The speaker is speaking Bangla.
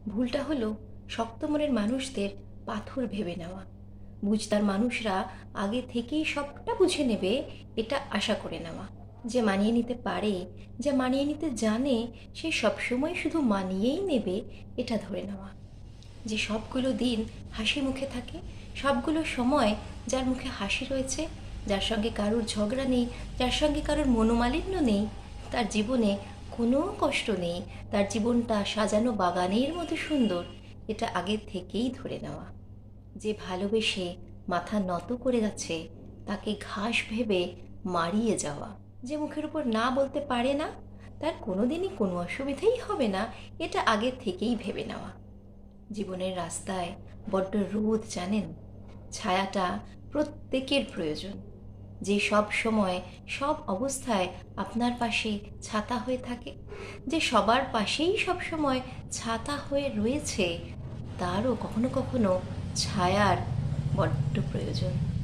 ভুলটা হলো শক্ত মনের মানুষদের পাথর ভেবে নেওয়া। বুঝতার মানুষরা আগে থেকেই সবটা বুঝে নেবে, এটা আশা করে নেওয়া। যে মানিয়ে নিতে পারে, যে মানিয়ে নিতে জানে, সে সবসময় শুধু মানিয়েই নেবে, এটা ধরে নেওয়া। যে সবগুলো দিন হাসি মুখে থাকে, সবগুলো সময় যার মুখে হাসি রয়েছে, যার সঙ্গে কারোর ঝগড়া নেই, যার সঙ্গে কারোর মনোমালিন্য নেই, তার জীবনে কোনো কষ্ট নেই, তার জীবনটা সাজানো বাগানের মতো সুন্দর, এটা আগের থেকেই ধরে নেওয়া। যে ভালোবেসে মাথা নত করে যাচ্ছে, তাকে ঘাস ভেবে মারিয়ে যাওয়া। যে মুখের উপর না বলতে পারে না, তার কোনোদিনই কোনো অসুবিধেই হবে না, এটা আগের থেকেই ভেবে নেওয়া। জীবনের রাস্তায় বড্ড রোদ জানেন, ছায়াটা প্রত্যেকের প্রয়োজন। যে সব সময় সব অবস্থায় আপনার পাশে ছাতা হয়ে থাকে, যে সবার পাশেই সব সময় ছাতা হয়ে রয়েছে, তারও কখনো কখনো ছায়ার বড্ড প্রয়োজন।